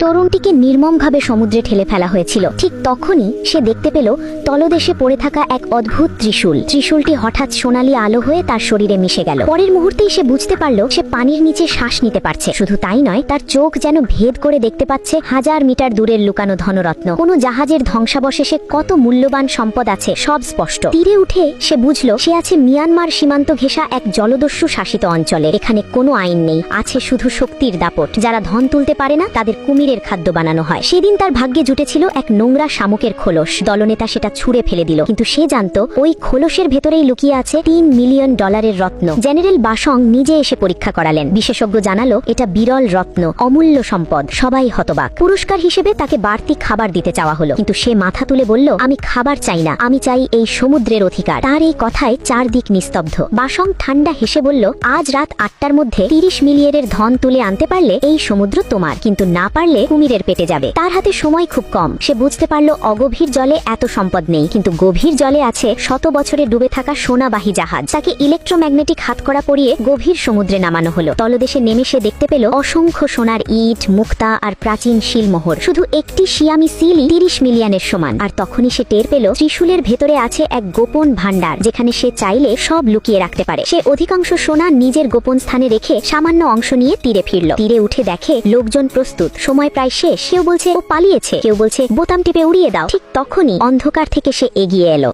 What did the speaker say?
তরুণটিকে নির্মমভাবে সমুদ্রে ঠেলে ফেলা হয়েছিল। ঠিক তখনই সে দেখতে পেল তলদেশে পড়ে থাকা এক অদ্ভুত ত্রিশূল। ত্রিশূলটি হঠাৎ সোনালী আলো হয়ে তার শরীরে মিশে গেল। পরের মুহূর্তেই সে বুঝতে পারল সে পানির নিচে শ্বাস নিতে পারছে। শুধু তাই নয়, তার চোখ যেন ভেদ করে দেখতে পাচ্ছে হাজার মিটার দূরের লুকানো ধনরত্ন। কোনো জাহাজের ধ্বংসাবশেষে কত মূল্যবান সম্পদ আছে সব স্পষ্ট। তীরে উঠে সে বুঝল সে আছে মিয়ানমার সীমান্ত ঘেঁষা এক জলদস্যু শাসিত অঞ্চলে। এখানে কোনো আইন নেই, আছে শুধু শক্তির দাপট। যারা ধন তুলতে পারে না তাদের কুমিরের খাদ্য বানানো হয়। সেদিন তার ভাগ্যে জুটেছিল এক নোংরা শামুকের খোলস। দলনেতা সেটা ছুঁড়ে ফেলে দিল, কিন্তু সে জানত ওই খোলসের ভেতরেই লুকিয়ে আছে $3 মিলিয়ন রত্ন। জেনারেল বাসং নিজে এসে পরীক্ষা করালেন। বিশেষজ্ঞ জানালো এটা বিরল রত্ন, অমূল্য সম্পদ। সবাই হতবাক। পুরস্কার হিসেবে তাকে বাড়তি খাবার দিতে চাওয়া হলো, কিন্তু সে মাথা তুলে বলল, আমি খাবার চাই না, আমি চাই এই সমুদ্রের অধিকার। তার এই কথায় চারদিক নিস্তব্ধ। বাসং ঠান্ডা হেসে বলল, আজ রাত 8টার মধ্যে 30 মিলিয়নের ধন তুলে আনতে পারলে এই সমুদ্র তোমার, কিন্তু না পারলে কুমিরের পেটে যাবে। তার হাতে সময় খুব কম। সে বুঝতে পারল অগভীর জলে এত সম্পদ নেই, কিন্তু গভীর জলে আছে শত বছরে ডুবে থাকা সোনাবাহী জাহাজ। তাকে ইলেকট্রোম্যাগনেটিক হাতকড়া পরিয়ে গভীর সমুদ্রে নামানো হলো। তলদেশে নেমে সে দেখতে পেল অসংখ্য সোনার ইট, মুক্তা আর প্রাচীন শিলমোহর। শুধু একটি শিয়ামি সিলই 30 মিলিয়নের সমান। আর তখনই সে টের পেল ত্রিশূলের ভেতরে আছে এক গোপন ভান্ডার, যেখানে সে চাইলে সব লুকিয়ে রাখতে পারে। সে অধিকাংশ সোনা নিজের গোপন স্থানে রেখে সামান্য অংশ নিয়ে তীরে ফিরল। তীরে উঠে দেখে লোকজন প্রস্তুত, সময় প্রায় শেষ। কেউ বলছে ও পালিয়েছে, কেউ বলছে বোতাম টিপে উড়িয়ে দাও। ঠিক তখনই অন্ধকার থেকে সে এগিয়ে এলো।